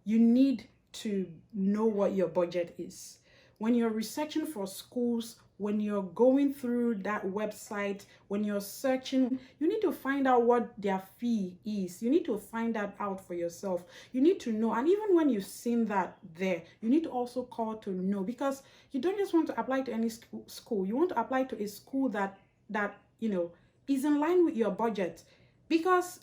you need to know what your budget is. When you're researching for schools, when you're going through that website, when you're searching, you need to find out what their fee is. You need to find that out for yourself. You need to know. And even when you've seen that there, you need to also call to know, because you don't just want to apply to any school. You want to apply to a school that is in line with your budget, because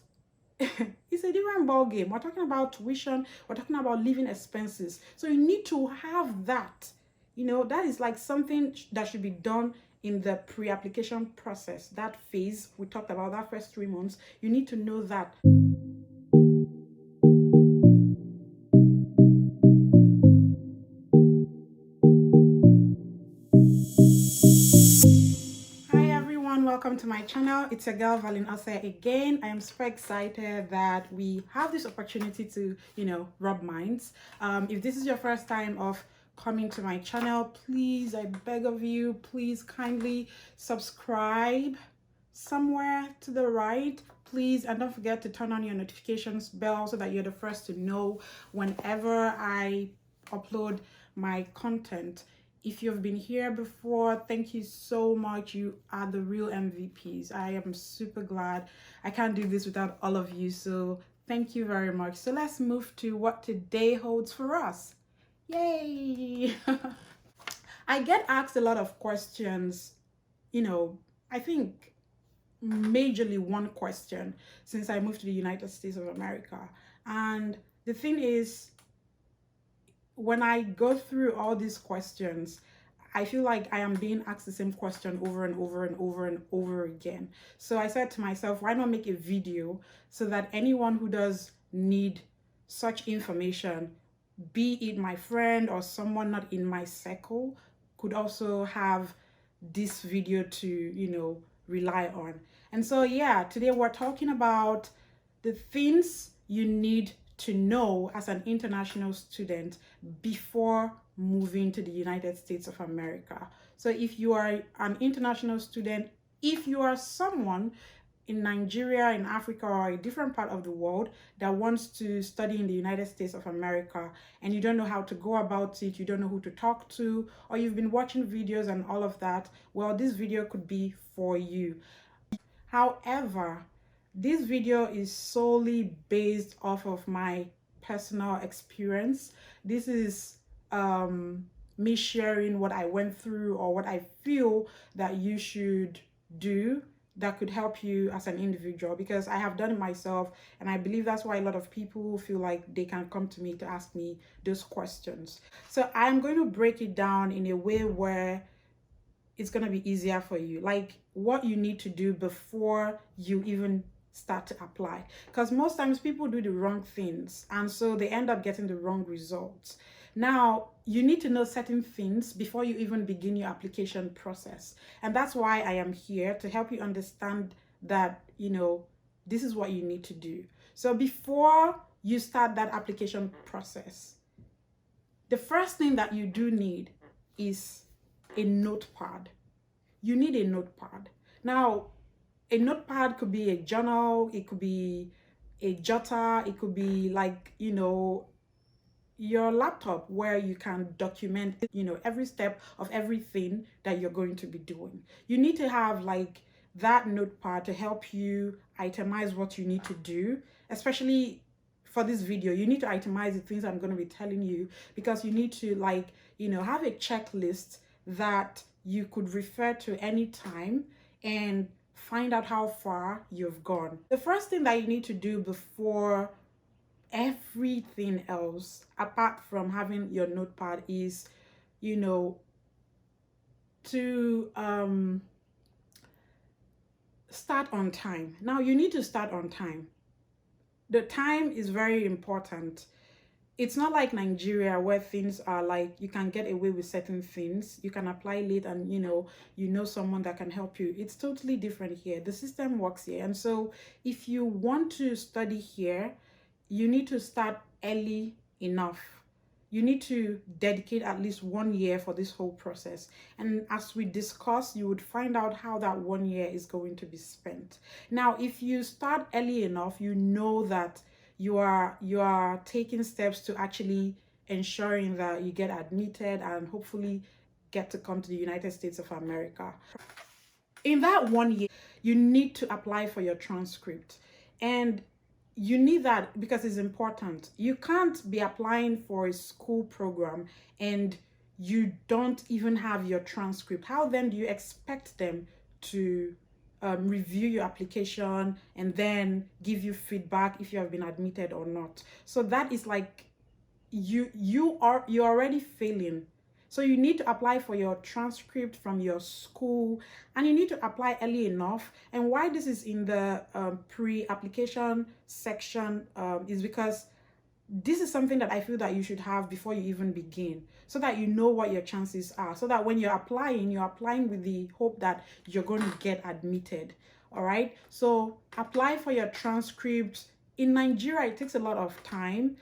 it's a different ball game. We're talking about tuition, we're talking about living expenses. So you need to have that. That is like something that should be done in the pre-application process. That phase we talked about, that first 3 months, you need to know that. Welcome to my channel. It's your girl valeen oseh again. I am super excited that we have this opportunity to rub minds. If this is your first time of coming to my channel, please, I beg of you, please kindly subscribe somewhere to the right, please, and don't forget to turn on your notifications bell so that you're the first to know whenever I upload my content. If you've been here before, thank you so much. You are the real MVPs. I am super glad. I can't do this without all of you, so thank you very much. So let's move to what today holds for us. Yay! I get asked a lot of questions, I think majorly one question since I moved to the United States of America. And the thing is, when I go through all these questions, I feel like I am being asked the same question over and over and over and over again. So I said to myself, why not make a video so that anyone who does need such information, be it my friend or someone not in my circle, could also have this video to, rely on. And so, yeah, today we're talking about the things you need to know as an international student before moving to the United States of America. So if you are an international student, if you are someone in Nigeria, in Africa, or a different part of the world that wants to study in the United States of America, and you don't know how to go about it, you don't know who to talk to, or you've been watching videos and all of that, well, this video could be for you. However, this video is solely based off of my personal experience. This is me sharing what I went through or what I feel that you should do that could help you as an individual, because I have done it myself, and I believe that's why a lot of people feel like they can come to me to ask me those questions. So I'm going to break it down in a way where it's going to be easier for you, like what you need to do before you even start to apply, because most times people do the wrong things and so they end up getting the wrong results. Now, you need to know certain things before you even begin your application process, and that's why I am here to help you understand that this is what you need to do. So before you start that application process, the first thing that you do need is a notepad. You need a notepad. Now, a notepad could be a journal, it could be a jotter, it could be like, your laptop where you can document, every step of everything that you're going to be doing. You need to have like that notepad to help you itemize what you need to do, especially for this video. You need to itemize the things I'm going to be telling you, because you need to have a checklist that you could refer to anytime and find out how far you've gone. The first thing that you need to do before everything else, apart from having your notepad, is to start on time. Now, you need to start on time. The time is very important. It's not like Nigeria where things are like you can get away with certain things. You can apply late and you know someone that can help you. It's totally different here. The system works here. And so if you want to study here, you need to start early enough. You need to dedicate at least 1 year for this whole process. And as we discuss, you would find out how that 1 year is going to be spent. Now, if you start early enough, you know that you are taking steps to actually ensuring that you get admitted and hopefully get to come to the United States of America. In that 1 year, you need to apply for your transcript, and you need that because it's important. You can't be applying for a school program and you don't even have your transcript. How then do you expect them to review your application and then give you feedback if you have been admitted or not? So that is like you're already failing. So you need to apply for your transcript from your school, and you need to apply early enough. And why this is in the pre-application section is because this is something that I feel that you should have before you even begin, so that you know what your chances are, so that when you're applying with the hope that you're going to get admitted. All right, so apply for your transcript. In Nigeria, it takes a lot of time.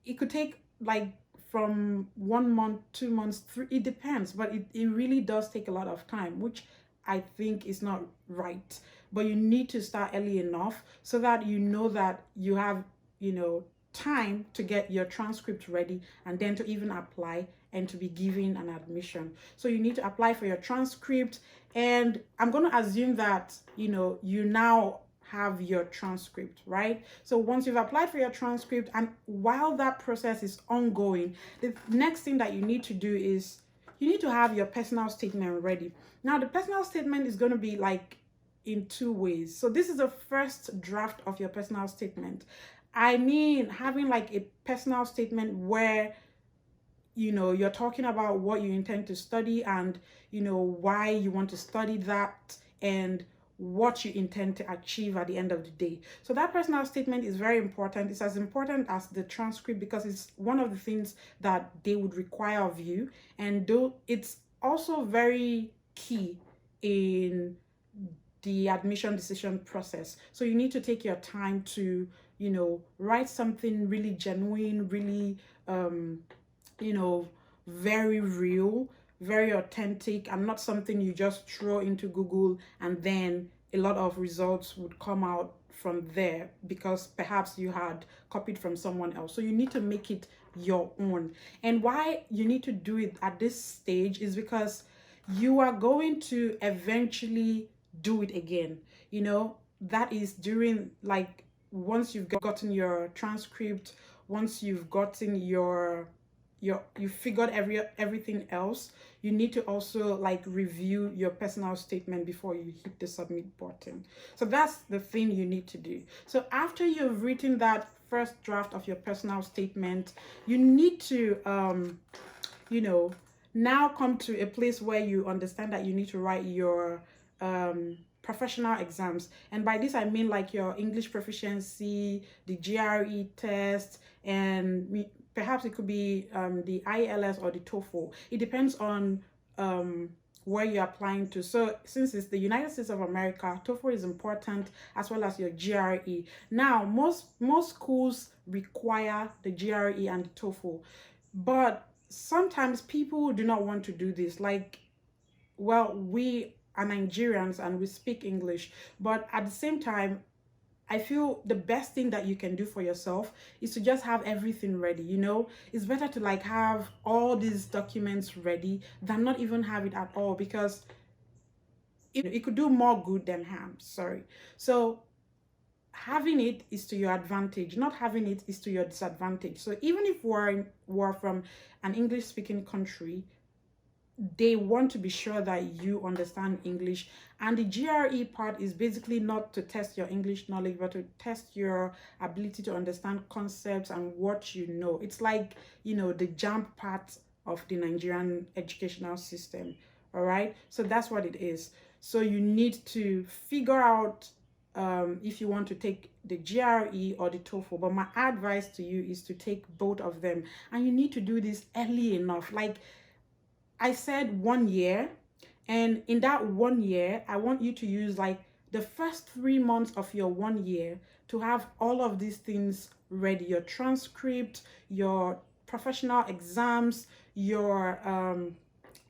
It could take like from 1 month, 2 months, 3, it depends, but it really does take a lot of time, which I think is not right. But you need to start early enough so that you know that you have, time to get your transcript ready and then to even apply and to be given an admission. So you need to apply for your transcript, and I'm going to assume that, you now have your transcript, right? So once you've applied for your transcript, and while that process is ongoing, the next thing that you need to do is you need to have your personal statement ready. Now, the personal statement is going to be like in 2 ways. So this is the first draft of your personal statement. I mean, having like a personal statement where you're talking about what you intend to study and why you want to study that and what you intend to achieve at the end of the day. So that personal statement is very important. It's as important as the transcript because it's one of the things that they would require of you, and though it's also very key in the admission decision process. So you need to take your time to write something really genuine, really very real, very authentic, and not something you just throw into Google and then a lot of results would come out from there because perhaps you had copied from someone else. So you need to make it your own. And why you need to do it at this stage is because you are going to eventually do it again. That is during, like, once you've gotten your transcript, once you've gotten you figured everything else, you need to also like review your personal statement before you hit the submit button. So that's the thing you need to do. So after you've written that first draft of your personal statement, you need to now come to a place where you understand that you need to write your professional exams. And by this I mean like your English proficiency, the GRE test, and perhaps it could be the IELTS or the TOEFL. It depends on where you're applying to. So since it's the United States of America, TOEFL is important, as well as your GRE. Now, most schools require the GRE and the TOEFL, but sometimes people do not want to do this. Like, well, we are Nigerians and we speak English, but at the same time, I feel the best thing that you can do for yourself is to just have everything ready. It's better to like have all these documents ready than not even have it at all, because it could do more good than harm. Sorry. So having it is to your advantage, not having it is to your disadvantage. So even if we're from an English speaking country, they want to be sure that you understand English. And the GRE part is basically not to test your English knowledge, but to test your ability to understand concepts and what you know. It's like, the jump part of the Nigerian educational system. All right. So that's what it is. So you need to figure out if you want to take the GRE or the TOEFL. But my advice to you is to take both of them. And you need to do this early enough. Like I said, 1 year, and in that 1 year, I want you to use like the first 3 months of your 1 year to have all of these things ready: your transcript, your professional exams, your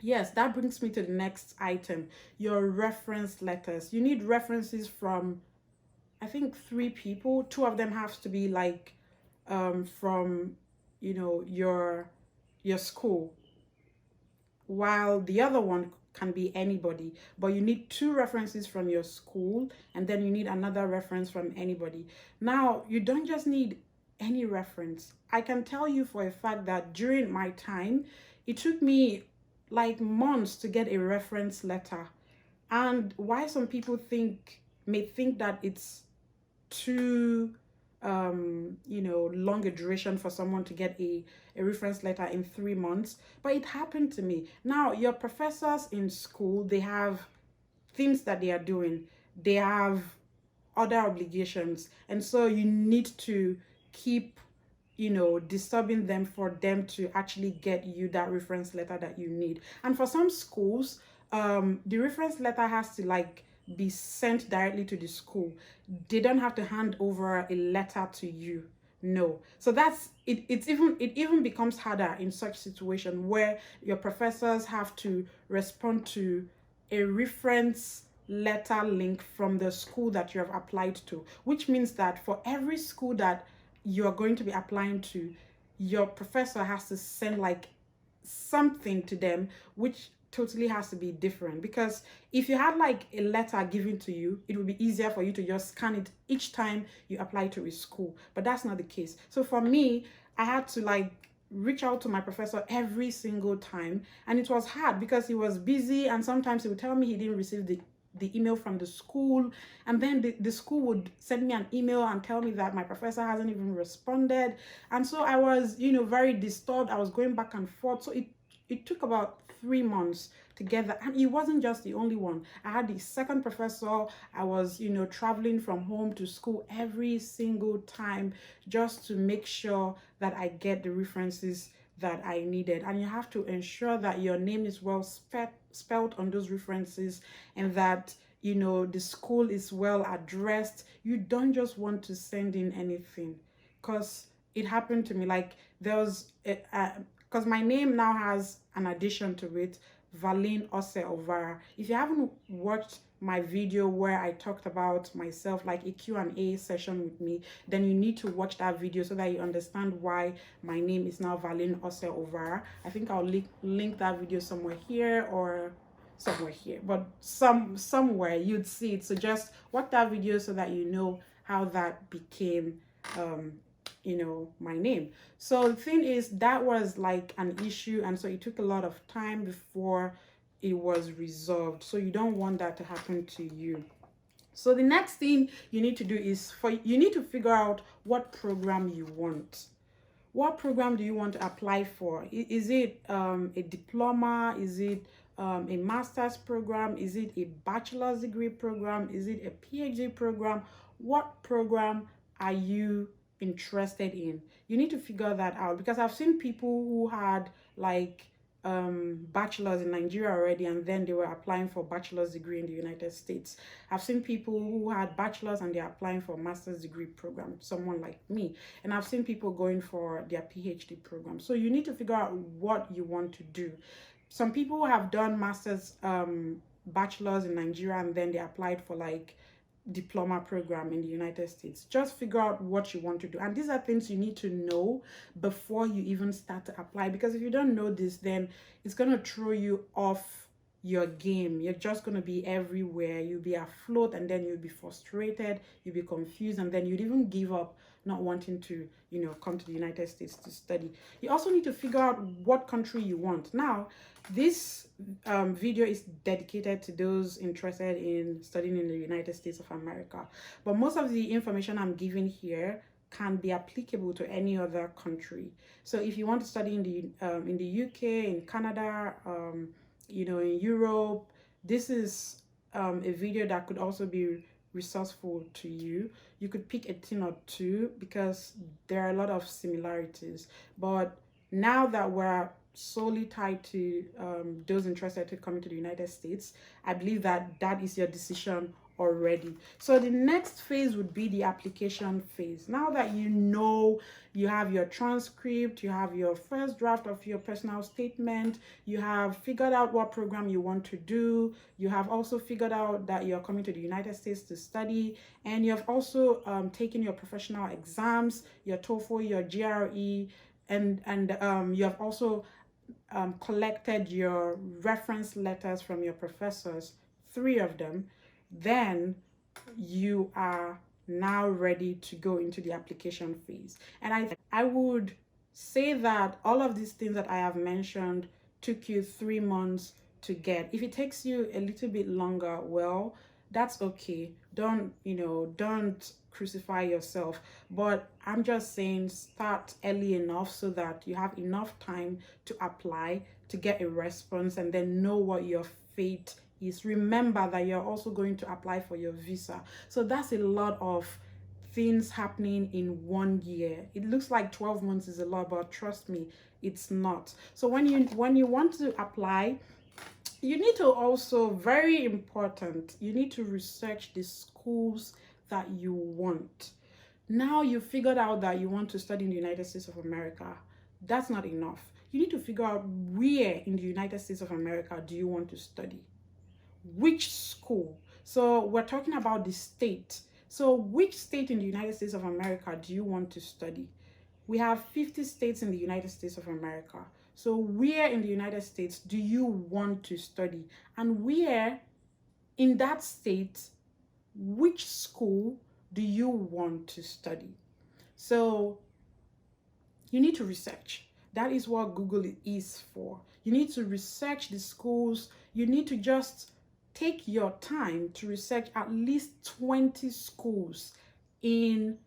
yes, that brings me to the next item: your reference letters. You need references from, I think 3 people. 2 of them have to be like from, you know, your school, while the other one can be anybody. But you need 2 references from your school, and then you need another reference from anybody. Now, you don't just need any reference. I can tell you for a fact that during my time, it took me like months to get a reference letter. And why some people may think that it's too you know, longer duration for someone to get a reference letter in 3 months, but it happened to me. Now, your professors in school, they have things that they are doing, they have other obligations, and so you need to keep, you know, disturbing them for them to actually get you that reference letter that you need. And for some schools, the reference letter has to like be sent directly to the school. They don't have to hand over a letter to you. No. So that's it. It even becomes harder in such situation where your professors have to respond to a reference letter link from the school that you have applied to, which means that for every school that you're going to be applying to, your professor has to send like something to them, which totally has to be different. Because if you had like a letter given to you, it would be easier for you to just scan it each time you apply to a school, but that's not the case. So for me, I had to like reach out to my professor every single time, and it was hard because he was busy, and sometimes he would tell me he didn't receive the email from the school, and then the school would send me an email and tell me that my professor hasn't even responded. And so I was, you know, very disturbed. I was going back and forth. So it took about 3 months to get that. And it wasn't just the only one. I had the second professor. I was, you know, traveling from home to school every single time just to make sure that I get the references that I needed. And you have to ensure that your name is well spelled on those references, and that, you know, the school is well addressed. You don't just want to send in anything, because it happened to me. Like there was because my name now has an addition to it, Valeen, oseh. If you haven't watched my video where I talked about myself, like a Q&A session with me, then you need to watch that video so that you understand why my name is now valeen, oseh. I think I'll link that video somewhere here or somewhere here, but somewhere you'd see it. So just watch that video so that you know how that became you know, my name. So the thing is, that was like an issue, and so it took a lot of time before it was resolved. So you don't want that to happen to you. So the next thing you need to do is you need to figure out what program you want. What program do you want to apply for? Is it a diploma? Is it a master's program? Is it a bachelor's degree program? Is it a PhD program? What program are you interested in? You need to figure that out, because I've seen people who had like bachelor's in Nigeria already, and then they were applying for bachelor's degree in the United States. I've seen people who had bachelor's and they're applying for master's degree program, someone like me, and I've seen people going for their PhD program. So you need to figure out what you want to do. Some people have done master's bachelor's in Nigeria, and then they applied for like diploma program in the United States. Just figure out what you want to do, and these are things you need to know before you even start to apply, because if you don't know this, then it's going to throw you off your game. You're just going to be everywhere. You'll be afloat, and then you'll be frustrated, you'll be confused, and then you'd even give up, not wanting to, you know, come to the United States to study. You also need to figure out what country you want. Now, this video is dedicated to those interested in studying in the United States of America, but most of the information I'm giving here can be applicable to any other country. So if you want to study in the UK, in Canada, you know, in Europe, this is a video that could also be resourceful to you. You could pick a thing or two because there are a lot of similarities, but now that we're solely tied to those interested to come to the United States, I believe that that is your decision already. So the next phase would be the application phase. Now that you know, you have your transcript, you have your first draft of your personal statement, you have figured out what program you want to do, you have also figured out that you're coming to the United States to study, and you have also taken your professional exams, your TOEFL, your GRE, and you have also collected your reference letters from your professors, 3 of them. Then you are now ready to go into the application phase. And I would say that all of these things that I have mentioned took you 3 months to get. If it takes you a little bit longer, well, that's okay. Don't crucify yourself. But I'm just saying, start early enough so that you have enough time to apply, to get a response, and then know what your fate is. Remember that you're also going to apply for your visa. So that's a lot of things happening in 1 year. It looks like 12 months is a lot, but trust me, it's not. So when you want to apply, you need to also, very important, you need to research the schools that you want. Now you figured out that you want to study in the United States of America. That's not enough. You need to figure out where in the United States of America do you want to study. Which school? So we're talking about the state. So which state in the United States of America do you want to study? We have 50 states in the United States of America. So where in the United States do you want to study? And where in that state, which school do you want to study? So you need to research. That is what Google is for. You need to research the schools. You need to just take your time to research at least 20 schools in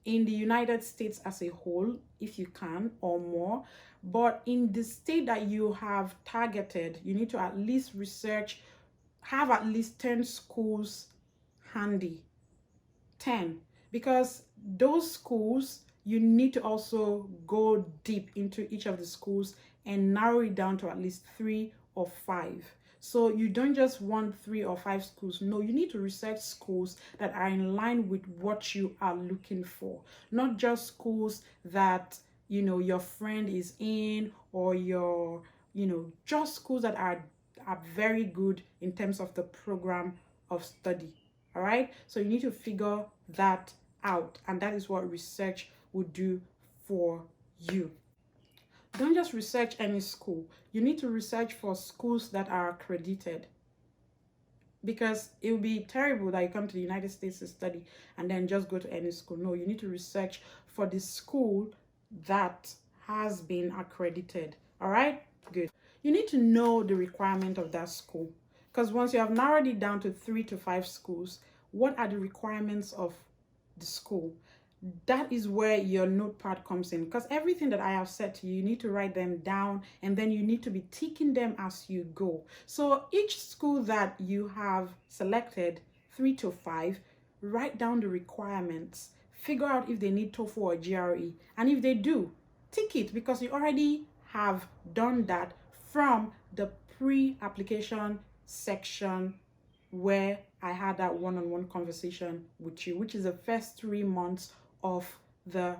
the United States as a whole, if you can, or more. But in the state that you have targeted, you need to at least research, have at least 10 schools handy. 10. Because those schools, you need to also go deep into each of the schools and narrow it down to at least 3 or 5. So you don't just want 3 or 5 schools. No, you need to research schools that are in line with what you are looking for. Not just schools that, your friend is in, or just schools that are very good in terms of the program of study. All right. So you need to figure that out. And that is what research would do for you. Don't just research any school. You need to research for schools that are accredited. Because it would be terrible that you come to the United States to study and then just go to any school. No, you need to research for the school that has been accredited. All right? Good. You need to know the requirement of that school. Because once you have narrowed it down to 3 to 5 schools, what are the requirements of the school? That is where your notepad comes in, because everything that I have said to you, you need to write them down, and then you need to be ticking them as you go. So each school that you have selected, 3 to 5, write down the requirements, figure out if they need TOEFL or GRE, and if they do, tick it, because you already have done that from the pre-application section where I had that one-on-one conversation with you, which is the first 3 months of the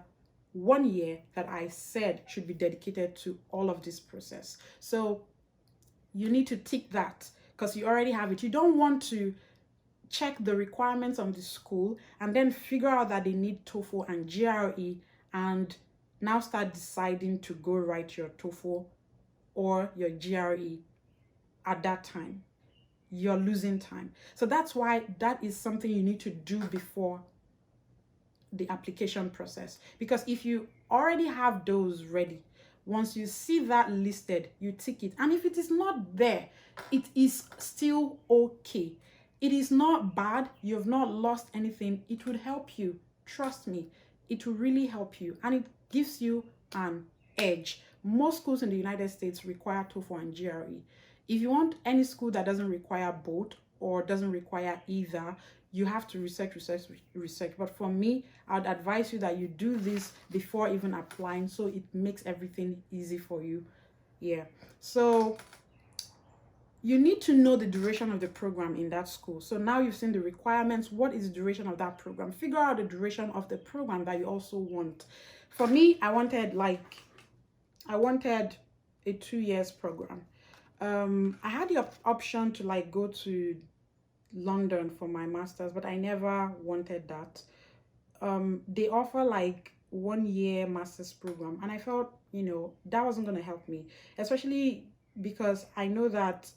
1 year that I said should be dedicated to all of this process. So you need to tick that because you already have it. You don't want to check the requirements of the school and then figure out that they need TOEFL and GRE and now start deciding to go write your TOEFL or your GRE at that time. You're losing time. So that's why that is something you need to do before the application process, because if you already have those ready, once you see that listed, you tick it, and if it is not there, it is still okay. It is not bad. You have not lost anything. It would help you. Trust me, it will really help you, and it gives you an edge. Most schools in the United States require TOEFL and GRE. If you want any school that doesn't require both or doesn't require either, you have to research. But for me, I'd advise you that you do this before even applying, so it makes everything easy for you. Yeah. So you need to know the duration of the program in that school. So now you've seen the requirements. What is the duration of that program? Figure out the duration of the program that you also want. For me, I wanted a 2 years program. I had the option to like go to London for my master's, but I never wanted that. They offer like 1 year master's program, and I felt, you know, that wasn't going to help me, especially because I know that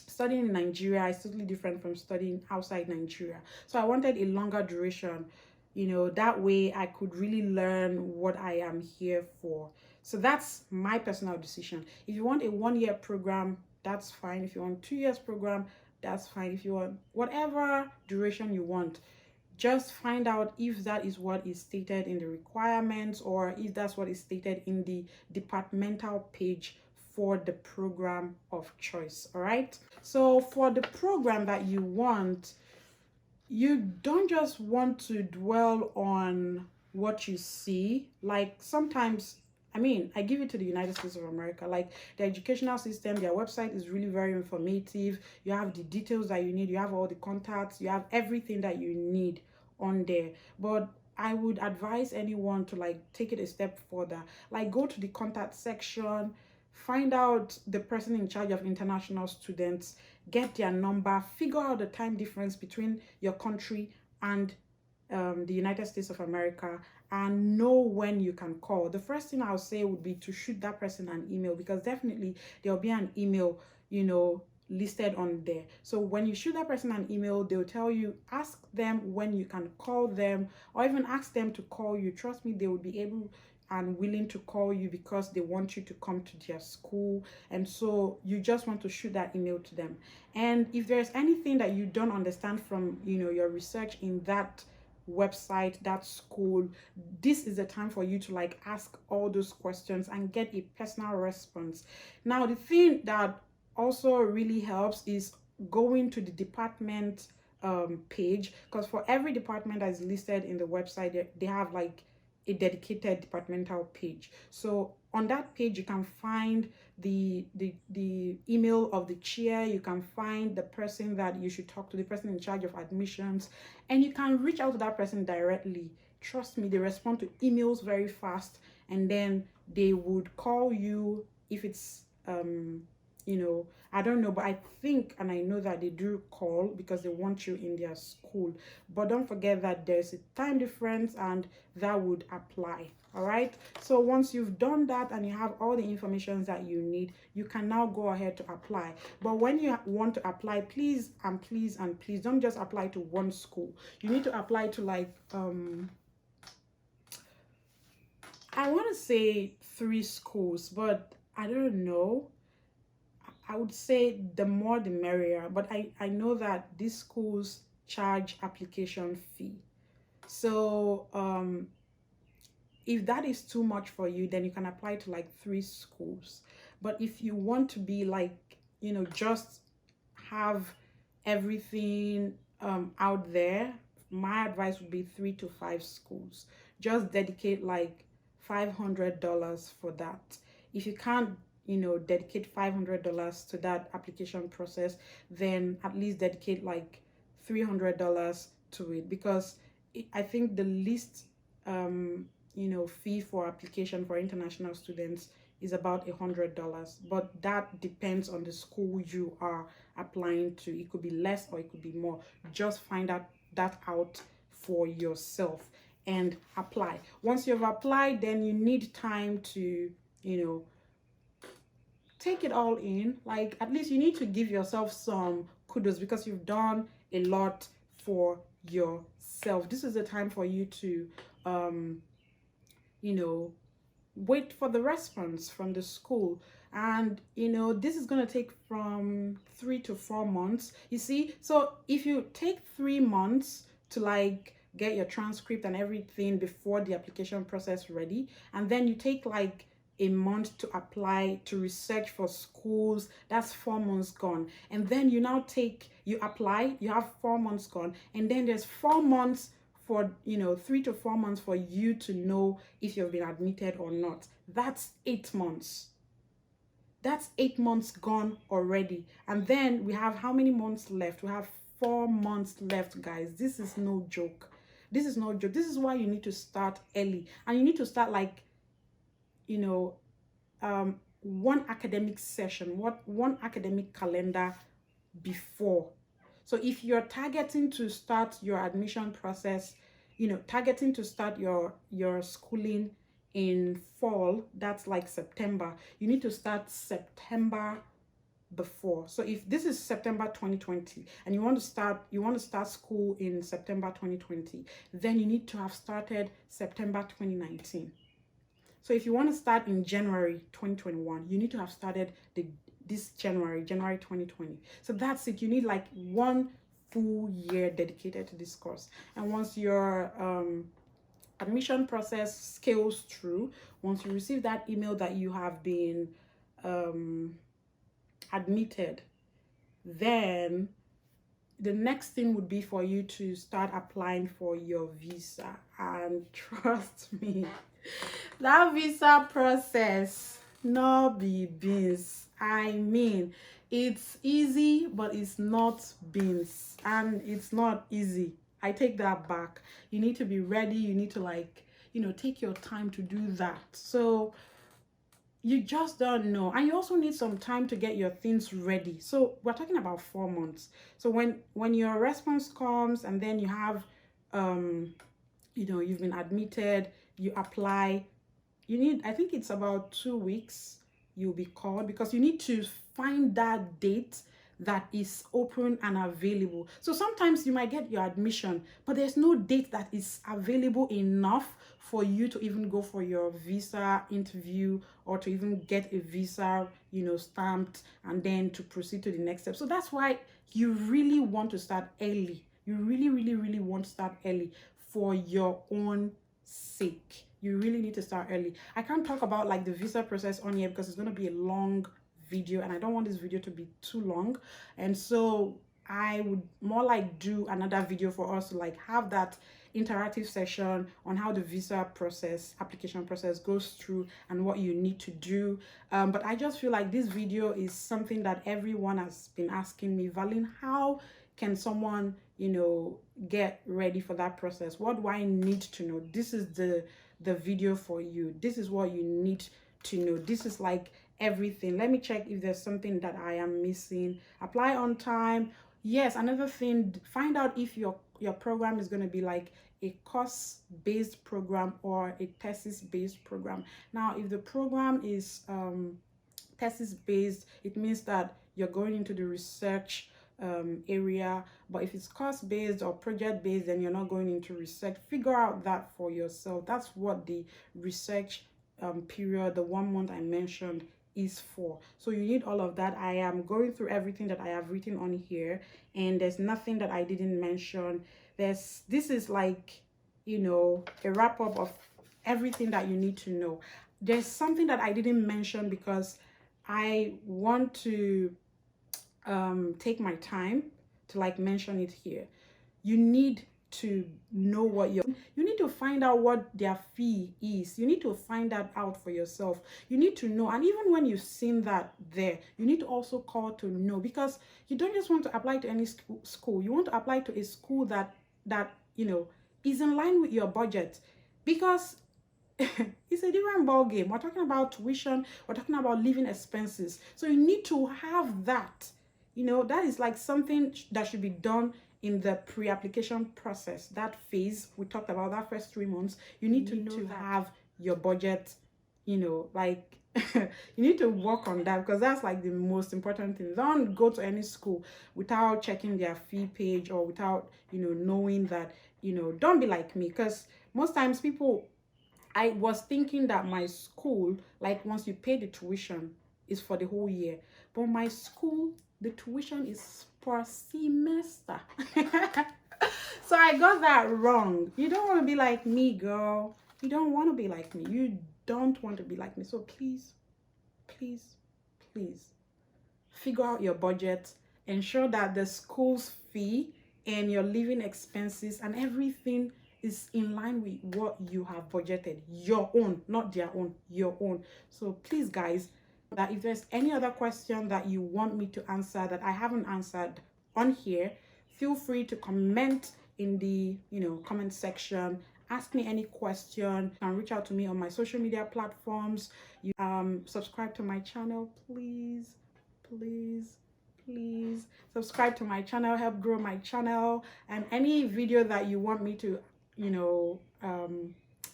studying in Nigeria is totally different from studying outside Nigeria. So I wanted a longer duration, you know, that way I could really learn what I am here for. So that's my personal decision. If you want a 1 year program, that's fine. If you want 2 years program, that's fine. If you want whatever duration you want, just find out if that is what is stated in the requirements or if that's what is stated in the departmental page for the program of choice. All right, so for the program that you want, you don't just want to dwell on what you see. Like sometimes, I mean, I give it to the United States of America. Like the educational system, their website is really very informative. You have the details that you need. You have all the contacts. You have everything that you need on there. But I would advise anyone to like take it a step further. Like go to the contact section, find out the person in charge of international students, get their number, figure out the time difference between your country and the United States of America, and know when you can call. The first thing I'll say would be to shoot that person an email, because definitely there'll be an email, you know, listed on there. So when you shoot that person an email, they'll tell you, ask them when you can call them, or even ask them to call you. Trust me, they will be able and willing to call you because they want you to come to their school. And so you just want to shoot that email to them. And if there's anything that you don't understand from, you know, your research in that website, that school, this is the time for you to like ask all those questions and get a personal response. Now, the thing that also really helps is going to the department page, because for every department that is listed in the website, they have like a dedicated departmental page. So on that page you can find the email of the chair, you can find the person that you should talk to, the person in charge of admissions, and you can reach out to that person directly. Trust me, they respond to emails very fast, and then they would call you if it's you know, I don't know, but I think and I know that they do call because they want you in their school. But don't forget that there's a time difference and that would apply. All right, so once you've done that and you have all the information that you need, you can now go ahead to apply. But when you want to apply, please and please and please don't just apply to one school. You need to apply to like I want to say 3 schools, but I don't know. I would say the more the merrier, but I know that these schools charge application fee. So if that is too much for you, then you can apply to like 3 schools. But if you want to be like, you know, just have everything out there, my advice would be 3 to 5 schools. Just dedicate like $500 for that. If you can't, you know, dedicate $500 to that application process, then at least dedicate like $300 to it, because I think the least you know, fee for application for international students is about $100, but that depends on the school you are applying to. It could be less or it could be more. Just find that out for yourself and apply. Once you've applied, then you need time to, you know, take it all in. Like at least you need to give yourself some kudos because you've done a lot for yourself. This is the time for you to you know, wait for the response from the school. And you know, this is going to take from 3 to 4 months, you see. So if you take 3 months to like get your transcript and everything before the application process ready, and then you take like a month to apply, to research for schools, that's 4 months gone. And then you now you apply, you have 4 months gone, and then there's 4 months for, you know, 3 to 4 months for you to know if you've been admitted or not. That's 8 months. That's 8 months gone already. And then we have how many months left? We have 4 months left, guys. This is no joke. This is no joke. This is why you need to start early. And you need to start like, you know, one academic session, one academic calendar before. So if you're targeting to start your admission process, you know, targeting to start your schooling in fall, that's like September, you need to start September before. So if this is September 2020 and you want to start school in September 2020, then you need to have started September 2019. So if you want to start in January 2021, you need to have started this January 2020. So that's it. You need like 1 full year dedicated to this course. And once your admission process scales through, once you receive that email that you have been admitted, then the next thing would be for you to start applying for your visa. And trust me, that visa process no be beans. I mean, it's easy, but it's not beans, and it's not easy. I take that back. You need to be ready. You need to, like, you know, take your time to do that. So you just don't know. And you also need some time to get your things ready. So we're talking about 4 months. So when your response comes and then you have you know, you've been admitted, you apply, you need, I think it's about 2 weeks you'll be called, because you need to find that date that is open and available. So sometimes you might get your admission, but there's no date that is available enough for you to even go for your visa interview or to even get a visa, you know, stamped, and then to proceed to the next step. So that's why you really want to start early. You really want to start early for your own sake. You really need to start early. I can't talk about like the visa process on here because it's going to be a long video, and I don't want this video to be too long. And so I would more like do another video for us to like have that interactive session on how the visa process, application process goes through and what you need to do. But I just feel like this video is something that everyone has been asking me, Valeen, how can someone, you know, get ready for that process? What do I need to know? This is the video for you. This is what you need to know. This is like everything. Let me check if there's something that I am missing. Apply on time. Yes, another thing, find out if your program is going to be like a course-based program or a thesis-based program. Now, if the program is thesis-based, it means that you're going into the research area. But if it's course-based or project-based, then you're not going into research. Figure out that for yourself. That's what the research period, the 1 month I mentioned, is for. So you need all of that. I am going through everything that I have written on here, and there's nothing that I didn't mention. This is like, you know, a wrap-up of everything that you need to know. There's something that I didn't mention because I want to take my time to like mention it here. You need to know what you need to find out what their fee is. You need to find that out for yourself. You need to know, and even when you've seen that there, you need to also call to know, because you don't just want to apply to any school. You want to apply to a school that you know is in line with your budget, because it's a different ball game. We're talking about tuition, we're talking about living expenses. So you need to have that. You know, that is like something that should be done in the pre-application process. That phase we talked about, that first 3 months, you need to have your budget, you know, like you need to work on that, because that's like the most important thing. Don't go to any school without checking their fee page, or without, you know, knowing that, you know, don't be like me, because most times people, I was thinking that my school, like once you pay the tuition, is for the whole year. But my school, the tuition is per semester. So I got that wrong. You don't want to be like me, girl. You don't want to be like me. You don't want to be like me. So please figure out your budget. Ensure that the school's fee and your living expenses and everything is in line with what you have budgeted. Your own, not their own, your own. So please, guys, that if there's any other question that you want me to answer that I haven't answered on here, feel free to comment in the comment section. Ask me any question. You can reach out to me on my social media platforms. You subscribe to my channel, please, please, please subscribe to my channel, help grow my channel. And any video that you want me to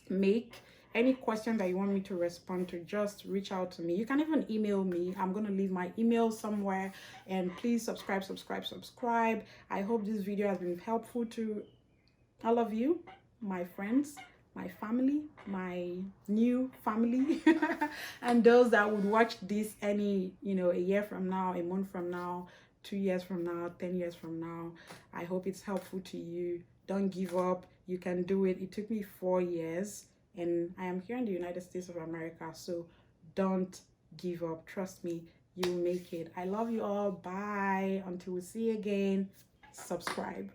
make, any question that you want me to respond to, just reach out to me. You can even email me. I'm going to leave my email somewhere. And please subscribe. I hope this video has been helpful to all of you, my friends, my family, my new family, and those that would watch this any a year from now, a month from now, 2 years from now, 10 years from now. I hope it's helpful to you. Don't give up. You can do it. It took me 4 years, and I am here in the United States of America, so don't give up. Trust me, you'll make it. I love you all. Bye. Until we see you again, subscribe.